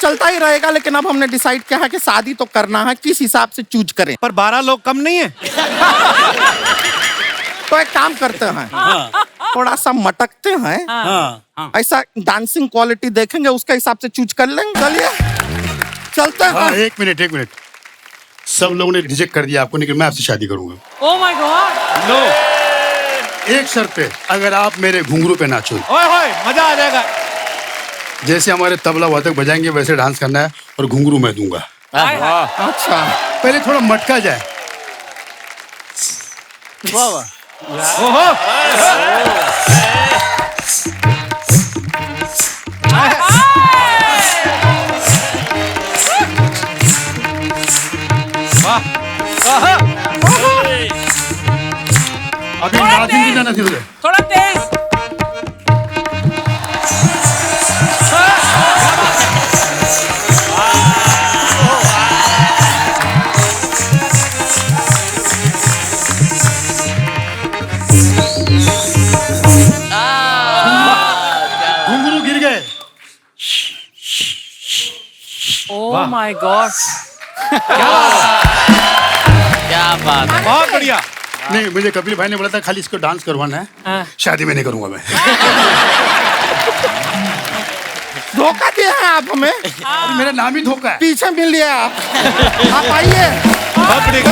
चलता ही रहेगा, लेकिन अब हमने डिसाइड किया है कि शादी तो करना है, किस हिसाब से चूज करें। पर 12 लोग कम नहीं है? तो एक काम करते हैं, थोड़ा सा मटकते हैं, ऐसा डांसिंग क्वालिटी देखेंगे, उसके हिसाब से चूज कर लेंगे। चलिए चलते हैं। एक मिनट, सब लोगों ने रिजेक्ट कर दिया आपको, लेकिन मैं आपसे शादी करूंगा। Oh my God. नो। एक शर्त पे, अगर आप मेरे घुंघरू पे नाचो। ओए मजा आ जाएगा। जैसे हमारे तबला वादक बजाएंगे वैसे डांस करना है, और घुंघरू मैं दूंगा। अच्छा, पहले थोड़ा मटका जाए। ओहो। अभी नाचिंग की जाना थी। थोड़ा तेज। घुंघरू गिर गए। Oh my God. क्या बात है। बहुत बढ़िया। नहीं, मुझे कपिल भाई ने बोला था खाली इसको डांस करवाना है, शादी में नहीं करूंगा मैं। धोखा दिया है आप हमें, मेरा नाम ही धोखा है। पीछे मिल लिया आप आइए। बहुत बढ़िया।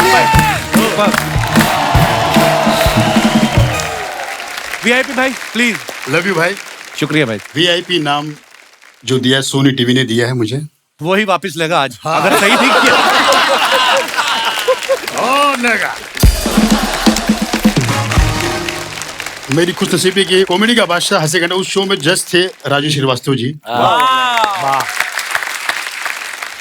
वीआईपी भाई प्लीज। लव यू भाई। शुक्रिया भाई। वीआईपी नाम जो दिया है सोनी टीवी ने दिया है मुझे, वही वापस लेगा आज। अगर सही ठीक किया। और लेगा। मेरी खुशनसीबी की कॉमेडी का बादशाह हंसे घंटा उस शो में जज थे राजू श्रीवास्तव जी।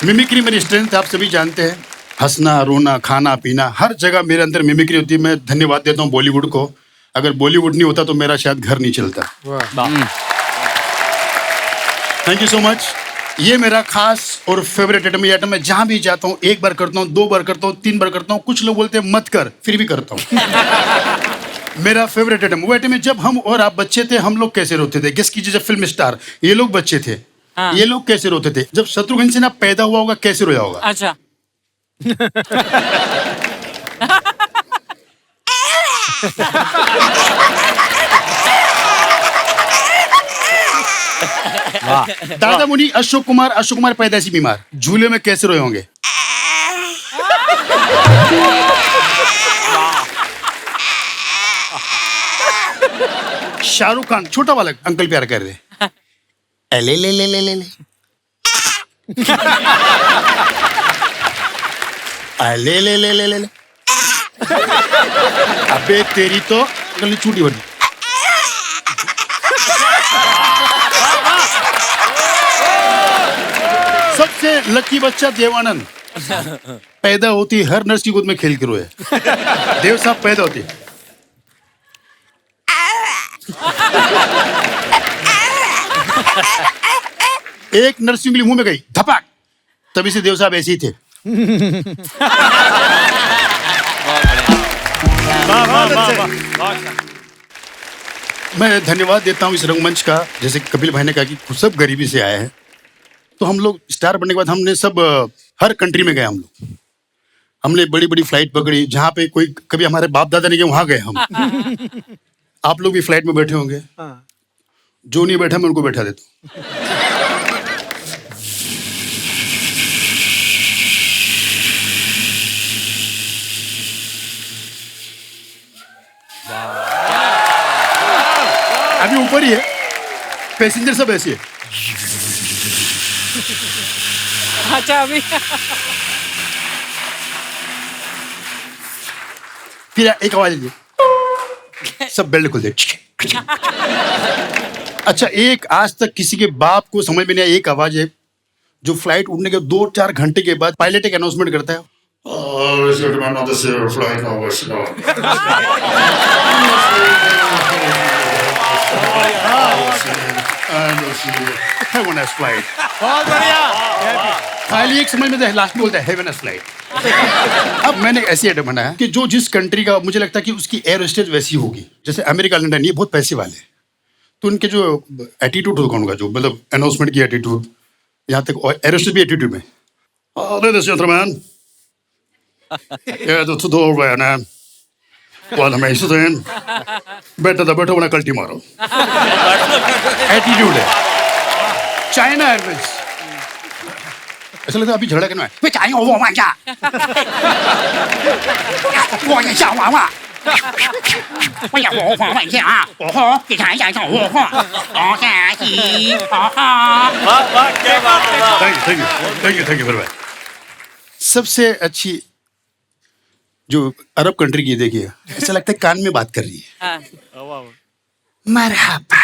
मिमिक्री मेरी स्ट्रेंथ आप सभी जानते हैं। हंसना, रोना, खाना पीना, हर जगह मेरे अंदर मिमिक्री होती है। मैं धन्यवाद देता हूँ बॉलीवुड को। अगर बॉलीवुड नहीं होता तो मेरा शायद घर नहीं चलता। Thank you so much. ये मेरा खास और फेवरेट आइटम है। जहां भी जाता हूँ, एक बार करता हूँ, 2 बार करता हूँ, 3 बार करता हूँ। कुछ लोग बोलते हैं मत कर, फिर भी करता हूँ। मेरा फेवरेट आइटम वो आइटम है जब हम और आप बच्चे थे, हम लोग कैसे रोते थे। गेस कीजिए, जब फिल्म स्टार ये लोग बच्चे थे, ये लोग कैसे रोते थे। जब शत्रुघ्न सिन्हा पैदा हुआ होगा कैसे रोया होगा। अच्छा। दादा मुनि अशोक कुमार पैदाइशी बीमार, झूले में कैसे रोए होंगे। शाहरुख खान छोटा बालक अंकल प्यार कर रहे, ले ले ले ले ले ले ले ले ले ले ले। अबे तेरी तो अंकल ने छूटी बनी। सबसे लकी बच्चा देवानंद, पैदा होती हर नर्स की गोद में खेल के रोए। देव साहब पैदा होती एक नर्स उंगली मुंह में गई, धपाक, तभी से देव साहब ऐसे ही थे। मैं धन्यवाद देता हूँ इस रंगमंच का। जैसे कपिल भाई ने कहा कि सब गरीबी से आए हैं, तो हम लोग स्टार बनने के बाद हमने सब हर कंट्री में गए। हम लोग हमने बड़ी बड़ी फ्लाइट पकड़ी, जहाँ पे कोई कभी हमारे बाप दादा नहीं गए वहां गए हम। आप लोग भी फ्लाइट में बैठे होंगे, जो नहीं बैठा मैं उनको बैठा देता हूँ। अभी ऊपर ही है, पैसेंजर सब ऐसे है। अच्छा अभी फिर एक आवाज दी, सब बेल्ट खुल दे। अच्छा, एक आज तक किसी के बाप को समझ में नहीं आया, एक आवाज है जो फ्लाइट उड़ने के 2-4 घंटे के बाद पायलट एक अनाउंसमेंट करता है, बहुत बढ़िया। खाली एक समझ में लास्ट में बोलता है हैव अ नाइस फ्लाइट। अब मैंने ऐसी आइटम बनाया कि जो जिस कंट्री का मुझे लगता है कि उसकी एयर होस्टेज वैसी होगी। जैसे अमेरिका, लंदन, ये बहुत पैसे वाले, तो उनके जो एटीट्यूड होगा उनका, जो मतलब अनाउंसमेंट की एटीट्यूड, यहाँ तक एरोस्टेट भी एटीट्यूड में. Ladies and gentlemen, jag är då värna. Vad mig så den. Better when I call tomorrow. Attitude है. China Airways. ऐसा लगता है अभी झगड़ा करना है. वे चाहेंगे वो मान जा. वो ये क्या हुआ हुआ? 我要我放问一下啊，我好，你看一下我好，我看起，我好。Thank you very much. सबसे अच्छी जो अरब कंट्री की देखिए, ऐसा लगता है कान में बात कर रही है. मरहबा.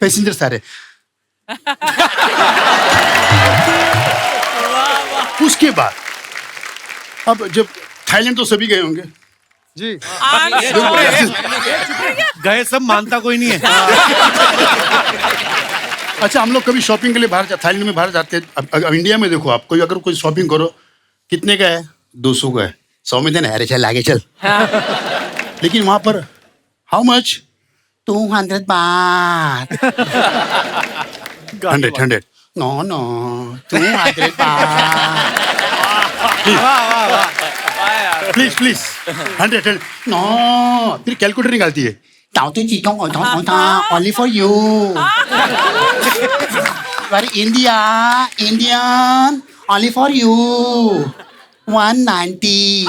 पैसेंजर सारे. उसके बाद अब जब थाईलैंड तो सभी गए होंगे जी. गए सब, मानता कोई नहीं है. अच्छा, हम लोग कभी शॉपिंग के लिए बाहर थाईलैंड में बाहर जाते हैं. अब इंडिया में देखो आप, अगर कोई शॉपिंग करो, कितने का है? 200 का है. 100 में देना. अरे चल आगे चल. लेकिन वहां पर हाउ मच? 200 बात. 100 नो 200 बात. Please 100 no. फिर कैलकुलेटर निकालती है. Only for you. Indian only for you. 190.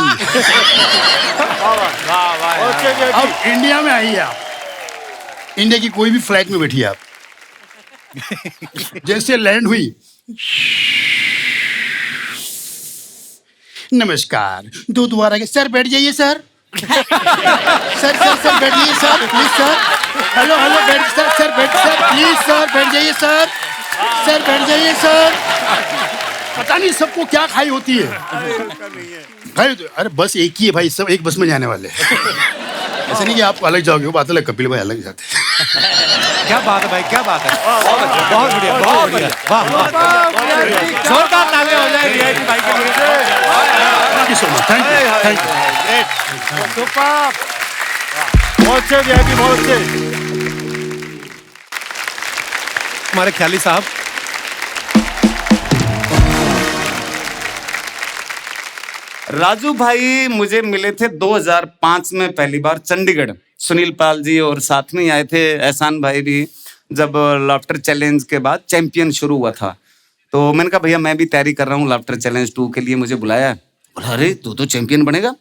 अब इंडिया में आइए आप. इंडिया की कोई भी फ्लाइट में बैठिए आप. जैसे लैंड हुई, नमस्कार, दो दोबारा के सर बैठ जाइए सर. सर बैठ जाइए सर, प्लीज सर. हेलो बैठ सर बैठ सर, प्लीज सर बैठ जाइए सर. सर बैठ जाइए सर. पता नहीं सबको क्या खाई होती है भाई. अरे बस एक ही है भाई, सब एक बस में जाने वाले. ऐसा नहीं कि आप अलग जाओगे, वो बात अलग. कपिल भाई अलग जाते हैं. क्या बात है भाई, क्या बात है. बहुत बढ़िया, बहुत बढ़िया. वाह, जोरदार तालियां हो जाए वीआईपी भाई के लिए. Thank you so much. Thank you. Super. बहुत अच्छे वीआईपी, बहुत अच्छे. हमारे ख्याली साहब. राजू भाई मुझे मिले थे 2005 में पहली बार चंडीगढ़. सुनील पाल जी और साथ में आए थे एहसान भाई भी, जब लाफ्टर चैलेंज के बाद चैंपियन शुरू हुआ था. तो मैंने कहा भैया मैं भी तैयारी कर रहा हूँ लाफ्टर चैलेंज 2 के लिए, मुझे बुलाया. बोला अरे तू तो चैंपियन बनेगा,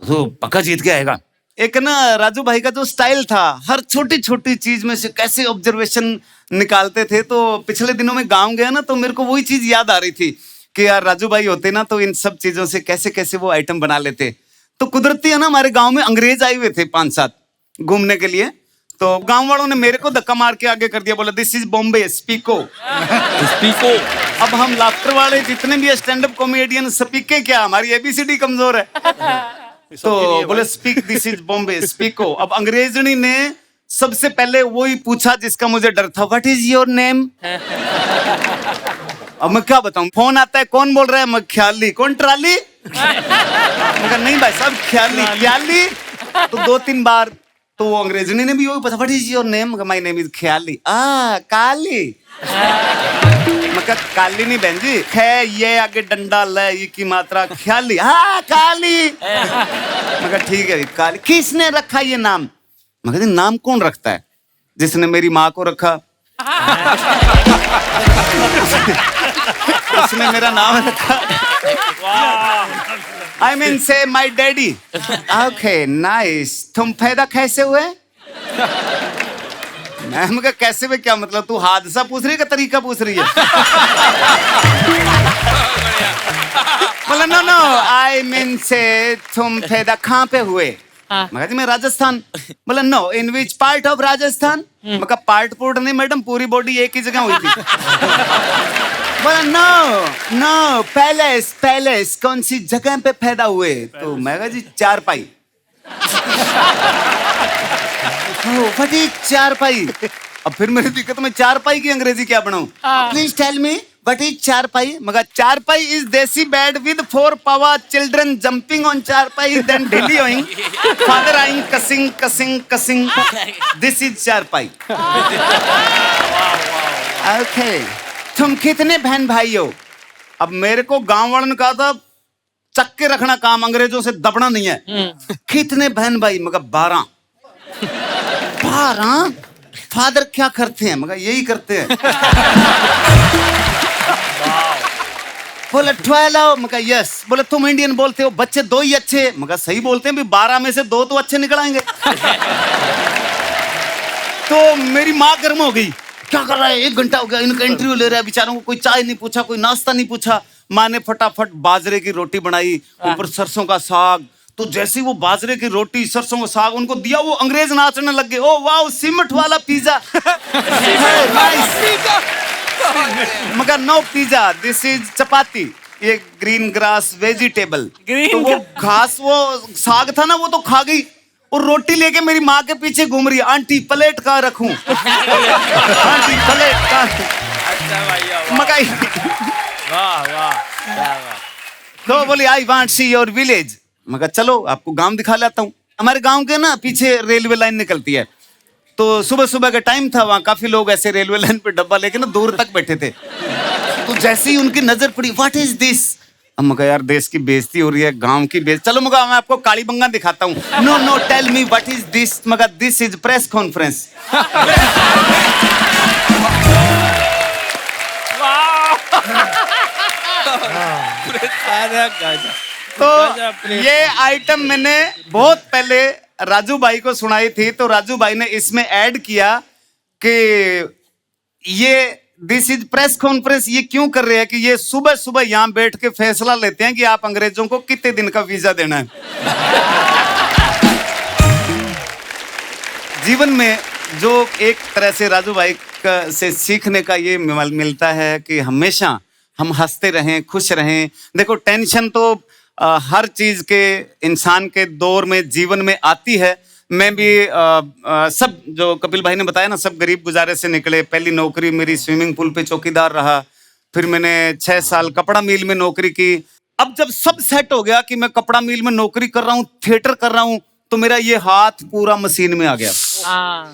तो पक्का जीत के आएगा. एक ना राजू भाई का जो स्टाइल था, हर छोटी छोटी चीज में से कैसे ऑब्जर्वेशन निकालते थे. तो पिछले दिनों में गाँव गया ना, तो मेरे को वही चीज याद आ रही थी कि यार राजू भाई होते ना तो इन सब चीजों से कैसे कैसे वो आइटम बना लेते. तो कुदरती है ना, हमारे गांव में अंग्रेज आए हुए थे 5-7 घूमने के लिए. तो गांव वालों ने मेरे को धक्का मार के आगे कर दिया. बोला दिस इज बॉम्बे, स्पीको. अब हम लाफ्टर वाले जितने भी स्टैंड अप कॉमेडियन स्पीके क्या, हमारी एबीसीडी कमजोर है. तो बोले स्पीक, दिस इज बॉम्बे, स्पीको. अब अंग्रेजनी ने सबसे पहले वही पूछा जिसका मुझे डर था, व्हाट इज योर नेम. अब मैं क्या बताऊं, फोन आता है, कौन बोल रहा है. मैं ख्याली. कौन ट्राली. मगर नहीं भाई साहब, ख्याली. तो 2-3 बार तो वो अंग्रेजनी ने भी वही पूछा, what is your name. My name is Khyali. Kali. मैं कहा काली नहीं बहन जी, खे ये आगे डंडा ल ये की मात्रा, ख्याली. काली. मैं कहा ठीक है काली. किसने रखा ये नाम. मैं कहती नाम कौन रखता है. जिसने मेरी माँ को रखा उसने मेरा नाम रखा. आई मीन से माई डैडी. Okay nice. तुम पैदा कैसे हुए. मैम का कैसे में क्या मतलब, तू हादसा पूछ रही है का तरीका पूछ रही है. बोला नो आई मीन से तुम पैदा कहाँ पे हुए. मैं राजस्थान. बोला no in which part of Rajasthan. मैं कहा पार्ट पोर्ट नहीं मैडम, पूरी बॉडी एक ही जगह हुई थी. बोला नो पैलेस कौन सी जगह पे पैदा हुए. तो मैं कहा जी चारपाई. फटी चारपाई. अब फिर मेरी दिक्कत, मैं चारपाई की अंग्रेजी क्या बनाऊं. Please tell me What is चारपाई? मगर चारपाई is देसी bed with 4 power children jumping on चारपाई then delioing. Father eyeing cussing. This is चारपाई. Okay. तुम कितने बहन भाई हो? अब मेरे को गांव वालों ने कहा था चक के रखना काम, अंग्रेजों से दबना नहीं है. कितने बहन भाई? मगर 12. 12? फादर क्या करते हैं? मगर यही करते हैं. बोले 12. मगर यस. बोले तुम इंडियन बोलते हो, बच्चे 2 ही अच्छे. मगर सही बोलते हैं भी 12 में से 2 तो अच्छे निकल आएंगे. तो मेरी माँ गर्म हो गई. क्या कर रहा है? 1 घंटा हो गया इनका इंटरव्यू ले रहा है, बेचारों को कोई चाय नहीं पूछा, कोई नाश्ता नहीं पूछा. माँ ने फटाफट बाजरे की रोटी बनाई, ऊपर सरसों का साग. तो जैसे वो बाजरे की रोटी सरसों का साग उनको दिया, वो अंग्रेज नाचने लग गए. ओ वाह, सीमेंट वाला पिज्जा. मगर नो पिज्जा, दिस इज चपाती. ये ग्रीन ग्रास वेजिटेबल. तो वो घास, वो साग था ना, वो तो खा गई और रोटी लेके मेरी माँ के पीछे घूम रही है. आंटी प्लेट कहाँ रखूं? आंटी प्लेट कहाँ? मकाई. तो बोली I want see your village. मगर चलो आपको गांव दिखा लाता हूँ. हमारे गांव के ना पीछे रेलवे लाइन निकलती है. तो सुबह सुबह का टाइम था, वहां काफी लोग ऐसे रेलवे लाइन पे डब्बा लेके ना दूर तक बैठे थे. तो जैसे ही उनकी नजर पड़ी, व्हाट इज दिस? अब मगर यार देश की बेइज्जती हो रही है, गांव की बेइज्जती. चलो मगर मैं आपको काली बंगा दिखाता हूँ. No tell me what is this? मगर दिस इज प्रेस कॉन्फ्रेंस. तो ये आइटम मैंने बहुत पहले राजू भाई को सुनाई थी. तो राजू भाई ने इसमें ऐड किया कि ये दिस इज प्रेस कॉन्फ्रेंस ये क्यों कर रहे हैं कि ये सुबह सुबह यहां बैठ के फैसला लेते हैं कि आप अंग्रेजों को कितने दिन का वीजा देना है. जीवन में जो एक तरह से राजू भाई से सीखने का ये मिलता है कि हमेशा हम हंसते रहें, खुश रहें. देखो टेंशन तो हर चीज के इंसान के दौर में जीवन में आती है. मैं भी सब जो कपिल भाई ने बताया ना, सब गरीब गुजारे से निकले. पहली नौकरी मेरी स्विमिंग पूल पे चौकीदार रहा. फिर मैंने 6 साल कपड़ा मिल में नौकरी की. अब जब सब सेट हो गया कि मैं कपड़ा मिल में नौकरी कर रहा हूँ, थिएटर कर रहा हूँ, तो मेरा ये हाथ पूरा मशीन में आ गया.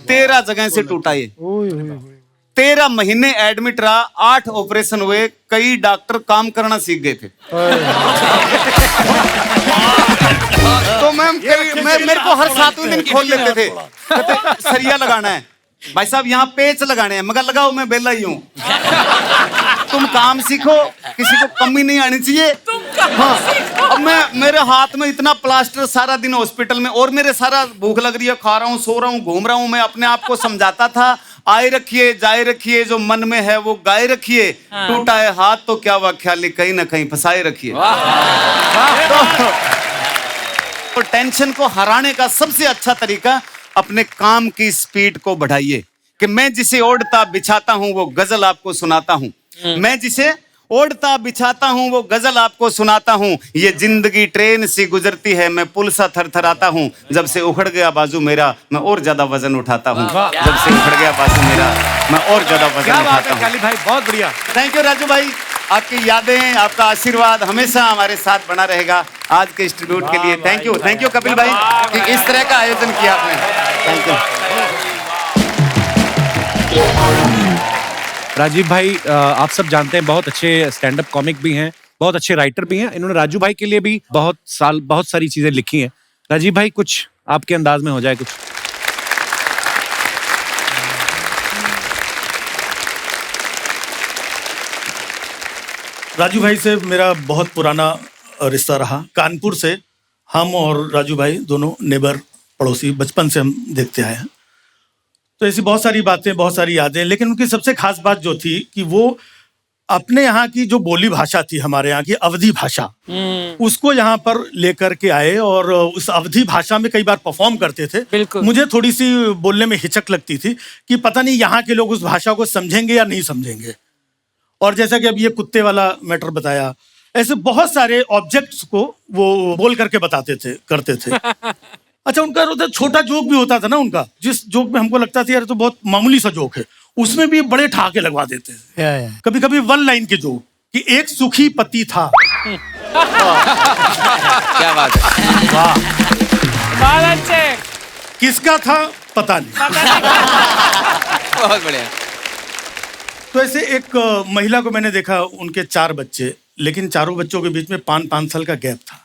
13 जगह से टूटा ये. 13 महीने एडमिट रहा. 8 ऑपरेशन हुए. कई डॉक्टर काम करना सीख गए थे. तो मेरे को हर 7वें दिन खोल लेते थे. कहते सरिया लगाना है भाई साहब, यहाँ पेच लगाने हैं. मगर लगाओ, मैं बेला ही हूँ. तुम काम सीखो, किसी को कमी नहीं आनी चाहिए. हाँ. अब मेरे हाथ में इतना प्लास्टर, सारा दिन हॉस्पिटल में, और मेरे सारा भूख लग रही है, खा रहा हूँ, सो रहा हूँ, घूम रहा हूँ. मैं अपने आप को समझाता था, आए रखिए जाए रखिए, जो मन में है वो गाए रखिए. टूटा है हाथ तो क्या हुआ, ख्याली कहीं ना कहीं फंसाए रखिए. तो टेंशन को हराने का सबसे अच्छा तरीका, अपने काम की स्पीड को बढ़ाइए. कि मैं जिसे ओढ़ता बिछाता हूं वो गजल आपको सुनाता हूं. मैं जिसे ओढ़ता बिछाता हूं वो गजल आपको सुनाता हूं. ये जिंदगी ट्रेन सी गुजरती है, मैं पुल सा थरथराता हूं. जब से उखड़ गया बाजू मेरा, मैं और ज्यादा वजन उठाता हूं. जब से उखड़ गया बाजू मेरा, मैं और ज्यादा वजन उठाता हूं. काली भाई बहुत बढ़िया. थैंक यू राजू भाई. आपकी यादें, आपका आशीर्वाद हमेशा हमारे साथ बना रहेगा. आज के इस ट्रिब्यूट के लिए थैंक यू कपिल भाई कि इस तरह का आयोजन किया आपने. Thank you. राजीव भाई आप सब जानते हैं बहुत अच्छे स्टैंड अप कॉमिक भी हैं, बहुत अच्छे राइटर भी हैं. इन्होंने राजू भाई के लिए भी बहुत सारी चीजें लिखी हैं. राजीव भाई कुछ आपके अंदाज में हो जाए कुछ. राजू भाई से मेरा बहुत पुराना रिश्ता रहा. कानपुर से हम और राजू भाई दोनों नेबर, पड़ोसी, बचपन से हम देखते आए हैं. तो ऐसी बहुत सारी बातें, बहुत सारी यादें. लेकिन उनकी सबसे खास बात जो थी कि वो अपने यहाँ की जो बोली भाषा थी, हमारे यहाँ की अवधी भाषा, उसको यहाँ पर लेकर के आए और उस अवधी भाषा में कई बार परफॉर्म करते थे. मुझे थोड़ी सी बोलने में हिचक लगती थी कि पता नहीं यहाँ के लोग उस भाषा को समझेंगे या नहीं समझेंगे. और जैसा कि अब ये कुत्ते वाला मैटर बताया, ऐसे बहुत सारे ऑब्जेक्ट्स को वो बोल करके बताते थे, करते थे. अच्छा, उनका छोटा जोक भी होता था ना उनका, जिस जोक में हमको लगता था यार तो बहुत मामूली सा जोक है, उसमें भी बड़े ठहाके लगवा देते हैं। कभी कभी वन लाइन के जो कि एक सुखी पति था। क्या बात है। वाह, बहुत अच्छे। किसका था पता नहीं। बहुत बढ़िया। तो ऐसे एक महिला को मैंने देखा, उनके 4 बच्चे, लेकिन चारों बच्चों के बीच में 5-5 साल का गैप था।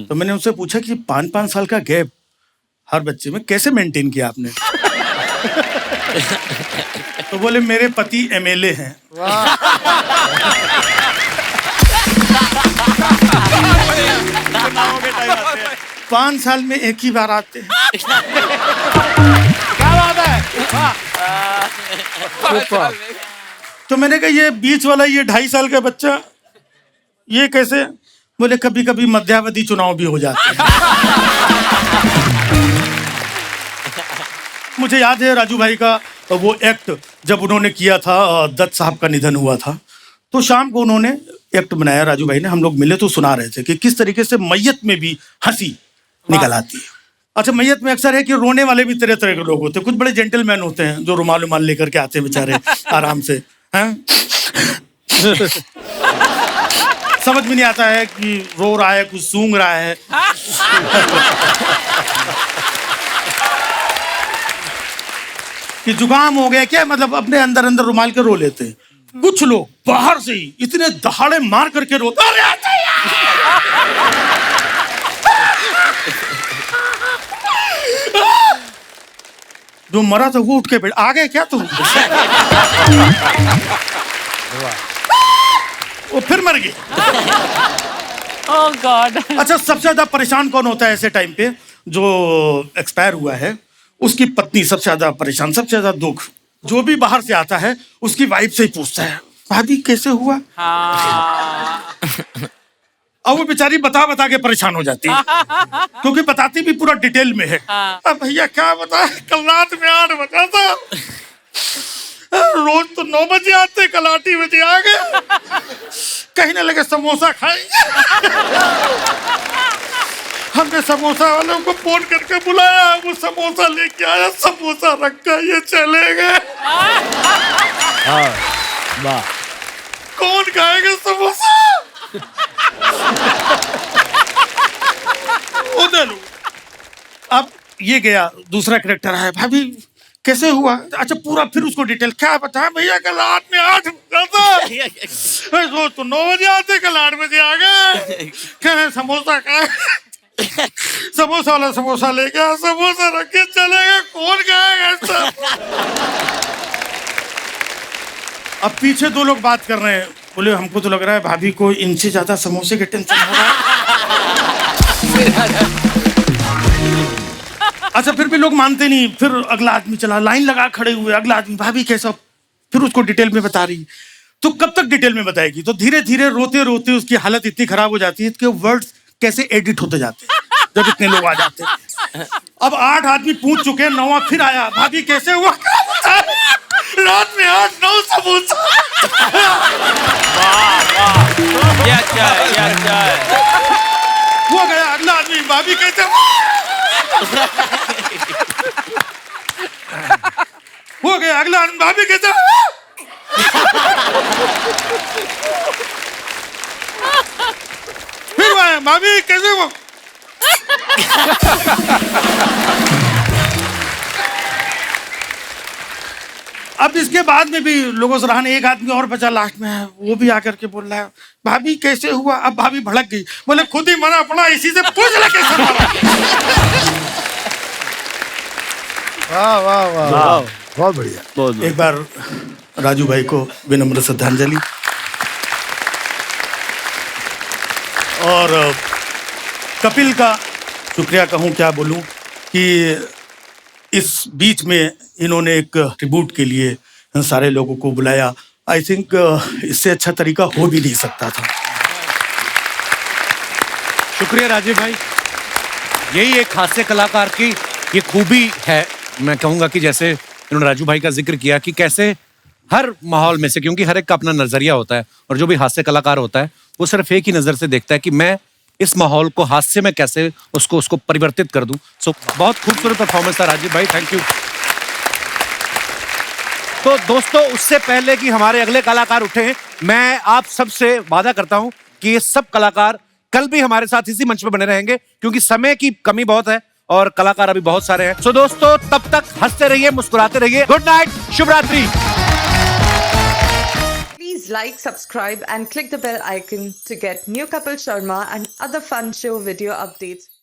तो मैंने उनसे पूछा कि 5-5 साल का गैप हर बच्चे में कैसे मेंटेन किया आपने? तो बोले मेरे पति MLA हैं। 5 साल में एक ही बार आते हैं। क्या बात है? तो मैंने कहा ये बीच वाला, ये 2.5 साल का बच्चा, ये कैसे? बोले कभी कभी मध्यावधि चुनाव भी हो जाते हैं। मुझे याद है राजू भाई का वो एक्ट जब उन्होंने किया था, दत्त साहब का निधन हुआ था, तो शाम को उन्होंने एक्ट बनाया राजू भाई ने। हम लोग मिले तो सुना रहे थे कि किस तरीके से मैयत में भी हंसी निकल आती है। अच्छा, मैयत में अक्सर है कि रोने वाले भी तरह तरह के लोग होते हैं। कुछ बड़े जेंटलमैन होते हैं जो रुमाल उमाल लेकर के आते हैं बेचारे आराम से, हैं? समझ में नहीं आता है कि रो रहा है, कुछ सूंघ रहा है। कि जुकाम हो गया क्या, मतलब अपने अंदर अंदर रुमाल के रो लेते हैं। कुछ लोग बाहर से ही इतने दहाड़े मार करके रोते जो मरा था वो उठ के बैठ, आ गए क्या तुम? वो फिर मर गए। ओह गॉड। अच्छा, सबसे ज्यादा परेशान कौन होता है ऐसे टाइम पे? जो एक्सपायर हुआ है उसकी पत्नी सबसे ज्यादा परेशान, सबसे ज्यादा दुख। जो भी बाहर से आता है उसकी वाइफ से ही पूछता है भाभी कैसे हुआ। अब वो बेचारी बता बता के परेशान हो जाती है, क्योंकि बताती भी पूरा डिटेल में है। अब भैया क्या बताए, कल रात में 8 बजा था, रोज तो 9 बजे आते, कल 8 ही बजे आ गए। कहने लगे समोसा खाएंगे। हमने समोसा वालों को फोन करके बुलाया, वो समोसा लेके आया, समोसा रखा, ये चले गए। कौन खाएगा समोसा? उधर अब ये गया, दूसरा कैरेक्टर है, भाभी कैसे हुआ? अच्छा, पूरा फिर उसको डिटेल क्या बताया, भैया कल रात में 8 बजा था, रोज तो 9 बजे आते, कल 8 बजे आ गए। कहे समोसा खाए, समोसा वाला समोसा ले गया, समोसा रख के चले गए, कौन खाएगा? अब पीछे 2 लोग बात कर रहे हैं, बोले हमको तो लग रहा है भाभी को इनसे ज्यादा समोसे के टेंशन हो रहा है। अच्छा, फिर भी लोग मानते नहीं। फिर अगला आदमी चला, लाइन लगा खड़े हुए, अगला आदमी भाभी कैसा, फिर उसको डिटेल में बता रही। तो कब तक डिटेल में बताएगी? तो धीरे धीरे रोते रोते उसकी हालत इतनी खराब हो जाती है कि वर्ड्स कैसे एडिट होते जाते हैं जब इतने लोग आ जाते हैं। अब 8 आदमी पूछ चुके हैं, 9वां फिर आया, भाभी कैसे हुआ? रात में 8-9 समोसा। ये अच्छा है, ये अच्छा है। हो गया अगला आदमी, भाभी कैसे हुआ? हो गया अगला आदमी, भाभी कैसे हुआ? फिर आया, भाभी कैसे हुआ? अब इसके बाद में भी लोगों से रहने, एक आदमी और बचा लास्ट में है, वो भी आकर के बोल रहा है भाभी कैसे हुआ? अब भाभी भड़क गई, बोले खुद ही मरा पड़ा, इसी से पूछ ले कैसे मरा। वाह वाह वाह, बहुत बढ़िया। एक बार राजू भाई को विनम्र श्रद्धांजलि। और कपिल का शुक्रिया कहूँ क्या बोलूँ कि इस बीच में इन्होंने एक ट्रिब्यूट के लिए सारे लोगों को बुलाया। आई थिंक इससे अच्छा तरीका हो भी नहीं सकता था। शुक्रिया राजीव भाई। यही एक हास्य कलाकार की ये खूबी है। मैं कहूँगा कि जैसे इन्होंने राजू भाई का जिक्र किया कि कैसे हर माहौल में से, क्योंकि हर एक का अपना नजरिया होता है, और जो भी हास्य कलाकार होता है वो सिर्फ एक ही नजर से देखता है कि मैं इस माहौल को हास्य में कैसे उसको परिवर्तित कर दूं। सो बहुत खूबसूरत परफॉर्मेंस था राजीव भाई, थैंक यू। तो दोस्तों उससे पहले कि हमारे अगले कलाकार उठे, मैं आप सबसे वादा करता हूं कि ये सब कलाकार कल भी हमारे साथ इसी मंच पर बने रहेंगे, क्योंकि समय की कमी बहुत है और कलाकार अभी बहुत सारे हैं। सो दोस्तों तब तक हंसते रहिए, मुस्कुराते रहिए। गुड नाइट, शुभ रात्रि। Please like, subscribe and click the bell icon to get new Kapil Sharma and other fun show video updates.